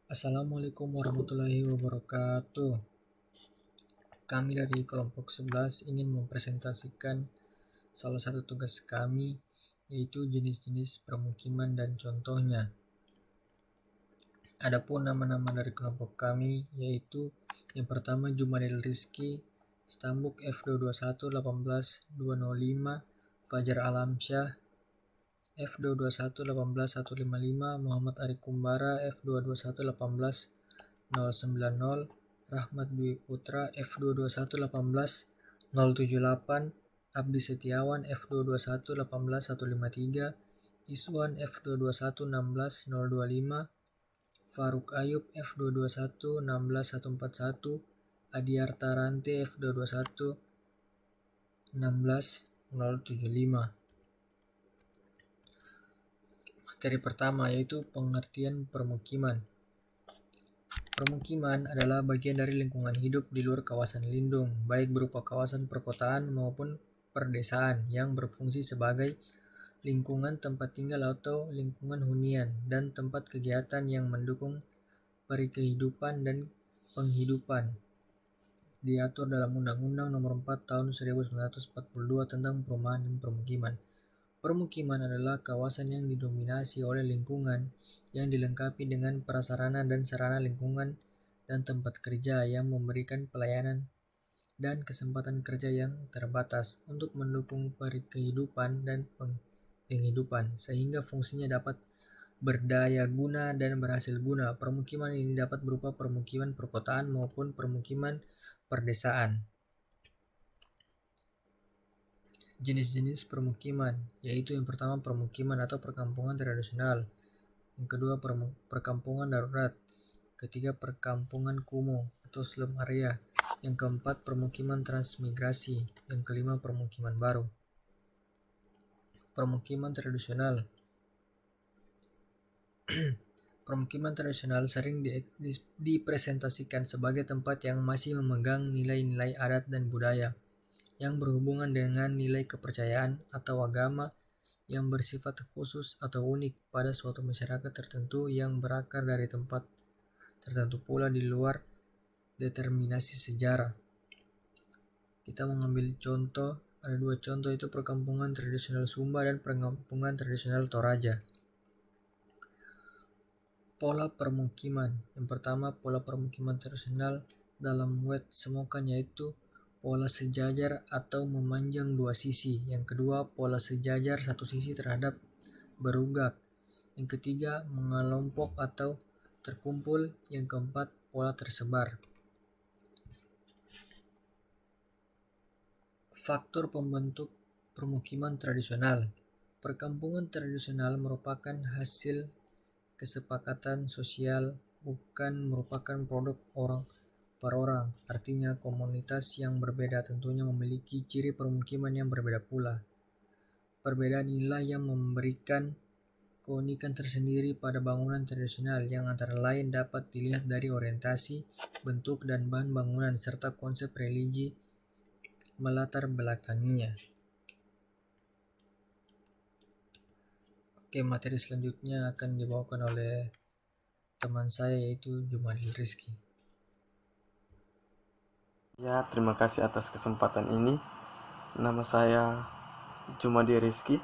Assalamualaikum warahmatullahi wabarakatuh. Kami dari kelompok 11 ingin mempresentasikan salah satu tugas kami, yaitu jenis-jenis permukiman dan contohnya. Adapun nama-nama dari kelompok kami yaitu yang pertama Jumadil Rizky, Stambuk F221 18205, Fajar Alamsyah F221 18155, Muhammad Ari Kumbara F221 18090, Rahmat Dwi Putra F221 18078, Abdi Setiawan F221 18153, Iswan F221 16025, Faruk Ayub F221 16141, Adiarta Rante F221 16075. Materi pertama yaitu pengertian permukiman. Permukiman adalah bagian dari lingkungan hidup di luar kawasan lindung, baik berupa kawasan perkotaan maupun perdesaan yang berfungsi sebagai lingkungan tempat tinggal atau lingkungan hunian dan tempat kegiatan yang mendukung perikehidupan dan penghidupan. Diatur dalam Undang-Undang Nomor 4 Tahun 1942 tentang Perumahan dan Permukiman. Permukiman adalah kawasan yang didominasi oleh lingkungan yang dilengkapi dengan prasarana dan sarana lingkungan dan tempat kerja yang memberikan pelayanan dan kesempatan kerja yang terbatas untuk mendukung kehidupan dan penghidupan, sehingga fungsinya dapat berdaya guna dan berhasil guna. Permukiman ini dapat berupa permukiman perkotaan maupun permukiman perdesaan. Jenis-jenis permukiman, yaitu yang pertama permukiman atau perkampungan tradisional, yang kedua perkampungan darurat, ketiga perkampungan kumuh atau slum area, yang keempat permukiman transmigrasi, yang kelima permukiman baru. Permukiman tradisional. Permukiman tradisional sering dipresentasikan sebagai tempat yang masih memegang nilai-nilai adat dan budaya yang berhubungan dengan nilai kepercayaan atau agama yang bersifat khusus atau unik pada suatu masyarakat tertentu yang berakar dari tempat tertentu pula di luar determinasi sejarah. Kita mengambil contoh, ada dua contoh, itu perkampungan tradisional Sumba dan perkampungan tradisional Toraja. Pola permukiman. Yang pertama, pola permukiman tradisional dalam Wet Semokan yaitu pola sejajar atau memanjang dua sisi. Yang kedua, pola sejajar satu sisi terhadap berugak. Yang ketiga, mengelompok atau terkumpul. Yang keempat, pola tersebar. Faktor pembentuk permukiman tradisional. Perkampungan tradisional merupakan hasil kesepakatan sosial, bukan merupakan produk orang per orang. Artinya komunitas yang berbeda tentunya memiliki ciri permukiman yang berbeda pula. Perbedaan inilah yang memberikan keunikan tersendiri pada bangunan tradisional yang antara lain dapat dilihat dari orientasi, bentuk, dan bahan bangunan serta konsep religi melatar belakanginya. Oke, materi selanjutnya akan dibawakan oleh teman saya yaitu Jumadil Rizky. Ya, terima kasih atas kesempatan ini. Nama saya Jumadil Rizky,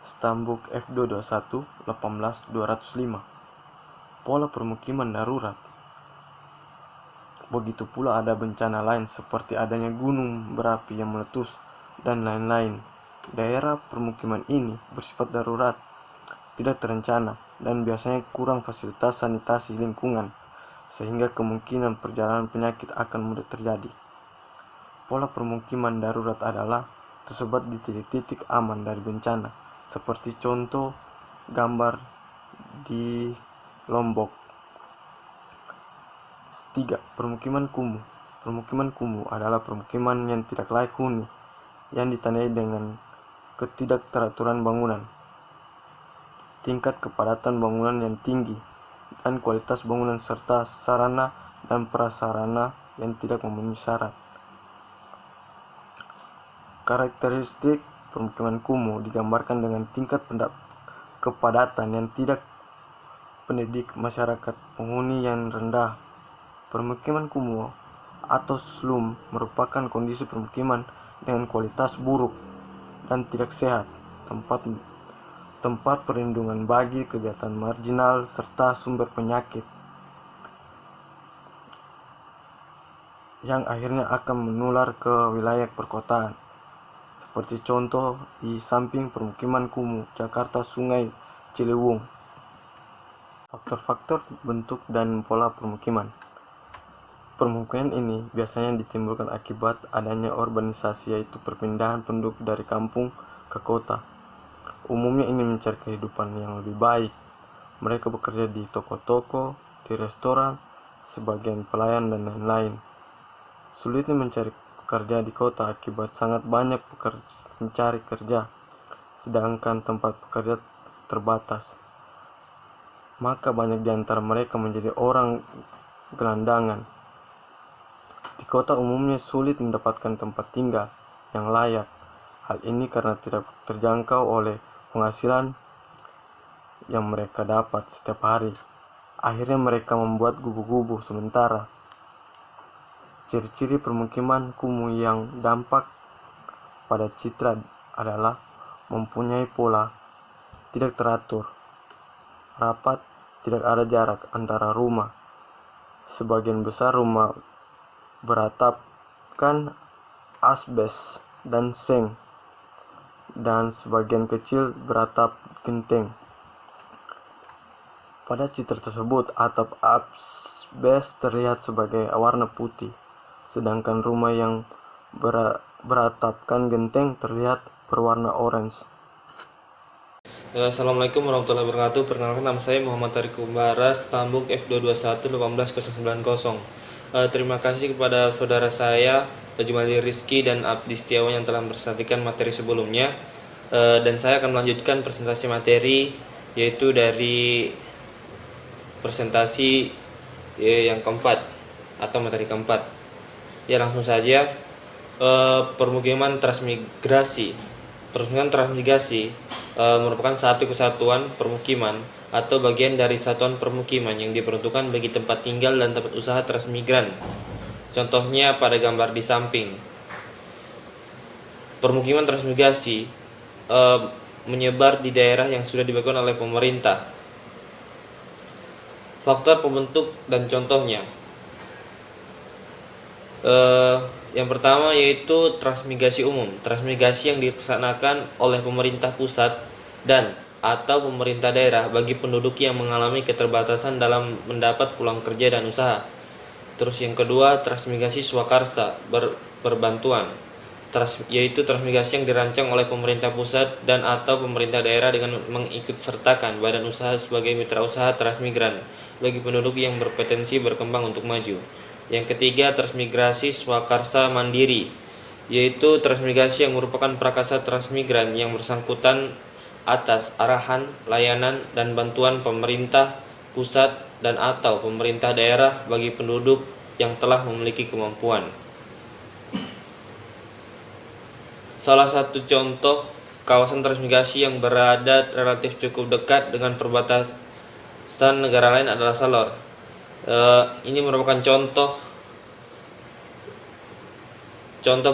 Stambuk F221 18205. Pola permukiman darurat. Begitu pula ada bencana lain seperti adanya gunung berapi yang meletus dan lain-lain. Daerah permukiman ini bersifat darurat, tidak terencana, dan biasanya kurang fasilitas sanitasi lingkungan, sehingga kemungkinan perjalanan penyakit akan mudah terjadi. Pola permukiman darurat adalah tersebar di titik-titik aman dari bencana, seperti contoh gambar di Lombok. 3. Permukiman kumuh. Permukiman kumuh adalah permukiman yang tidak layak huni, yang ditandai dengan ketidakteraturan bangunan, tingkat kepadatan bangunan yang tinggi, dan kualitas bangunan serta sarana dan prasarana yang tidak memenuhi syarat. Karakteristik permukiman kumuh digambarkan dengan tingkat kepadatan yang tidak pendidik masyarakat penghuni yang rendah. Permukiman kumuh atau slum merupakan kondisi permukiman dengan kualitas buruk dan tidak sehat, tempat perlindungan bagi kegiatan marginal serta sumber penyakit yang akhirnya akan menular ke wilayah perkotaan. Seperti contoh di samping permukiman kumuh Jakarta, Sungai Ciliwung. Faktor-faktor bentuk dan pola permukiman. Permukiman ini biasanya ditimbulkan akibat adanya urbanisasi, yaitu perpindahan penduduk dari kampung ke kota. Umumnya ingin mencari kehidupan yang lebih baik. Mereka bekerja di toko-toko, di restoran, sebagian pelayan dan lain-lain. Sulitnya mencari pekerja di kota akibat sangat banyak pencari kerja, sedangkan tempat pekerja terbatas. Maka banyak di antara mereka menjadi orang gelandangan. Di kota umumnya sulit mendapatkan tempat tinggal yang layak. Hal ini karena tidak terjangkau oleh penghasilan yang mereka dapat setiap hari. Akhirnya mereka membuat gubu-gubu sementara. Ciri-ciri permukiman kumuh yang dampak pada citra adalah mempunyai pola tidak teratur, rapat, tidak ada jarak antara rumah. Sebagian besar rumah beratapkan asbes dan seng, dan sebagian kecil beratap genteng. Pada citra tersebut, atap asbes terlihat sebagai warna putih, sedangkan rumah yang beratapkan genteng terlihat berwarna orange. Assalamualaikum warahmatullahi wabarakatuh. Perkenalkan, nama saya Muhammad Tariq Umbara, Stambuk F221-18090. Terima kasih kepada saudara saya Jumali Rizky dan Abdi Setiawan yang telah mempresentasikan materi sebelumnya. Dan saya akan melanjutkan presentasi materi, yaitu dari presentasi yang keempat atau materi keempat. Ya, langsung saja. Permukiman transmigrasi. Permukiman transmigrasi merupakan satu kesatuan permukiman atau bagian dari satuan permukiman yang diperuntukkan bagi tempat tinggal dan tempat usaha transmigran. Contohnya pada gambar di samping. Permukiman transmigrasi menyebar di daerah yang sudah dibangun oleh pemerintah. Faktor pembentuk dan contohnya. Yang pertama yaitu transmigrasi umum. Transmigrasi yang dilaksanakan oleh pemerintah pusat dan atau pemerintah daerah bagi penduduk yang mengalami keterbatasan dalam mendapat pulang kerja dan usaha. Terus yang kedua, transmigrasi swakarsa berbantuan, yaitu transmigrasi yang dirancang oleh pemerintah pusat dan atau pemerintah daerah dengan mengikutsertakan badan usaha sebagai mitra usaha transmigran bagi penduduk yang berpotensi berkembang untuk maju. Yang ketiga, transmigrasi swakarsa mandiri, yaitu transmigrasi yang merupakan prakarsa transmigran yang bersangkutan atas arahan, layanan, dan bantuan pemerintah pusat dan atau pemerintah daerah bagi penduduk yang telah memiliki kemampuan. Salah satu contoh kawasan transmigrasi yang berada relatif cukup dekat dengan perbatasan negara lain adalah Salor. Ini merupakan contoh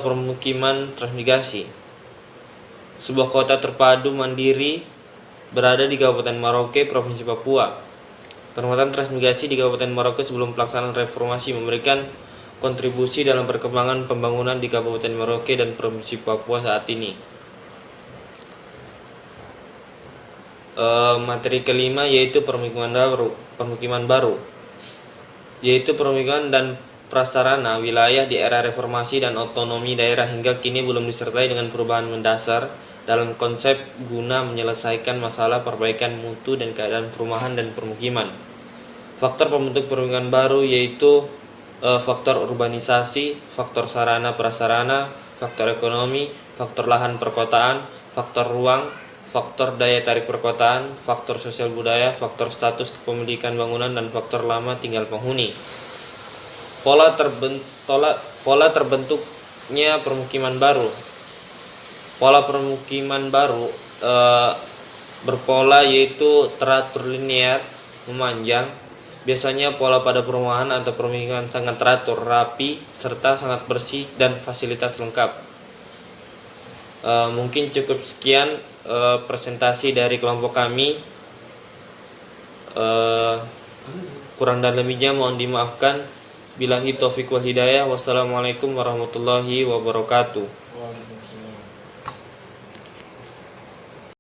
permukiman transmigrasi. Sebuah kota terpadu mandiri berada di Kabupaten Merauke, Provinsi Papua. Penempatan transmigrasi di Kabupaten Merauke sebelum pelaksanaan reformasi memberikan kontribusi dalam perkembangan pembangunan di Kabupaten Merauke dan Provinsi Papua saat ini. Materi kelima yaitu permukiman baru, yaitu permukiman dan prasarana wilayah di era reformasi dan otonomi daerah hingga kini belum disertai dengan perubahan mendasar dalam konsep guna menyelesaikan masalah perbaikan mutu dan keadaan perumahan dan permukiman. Faktor pembentuk permukiman baru yaitu faktor urbanisasi, faktor sarana prasarana, faktor ekonomi, faktor lahan perkotaan, faktor ruang, faktor daya tarik perkotaan, faktor sosial budaya, faktor status kepemilikan bangunan, dan faktor lama tinggal penghuni. Pola terbentuknya permukiman baru. Pola permukiman baru berpola yaitu teratur linear, memanjang. Biasanya pola pada perumahan atau permukiman sangat teratur, rapi, serta sangat bersih dan fasilitas lengkap. Mungkin cukup sekian presentasi dari kelompok kami. Kurang dan lebihnya mohon dimaafkan. Billahi taufiq wal hidayah. Wassalamualaikum warahmatullahi wabarakatuh.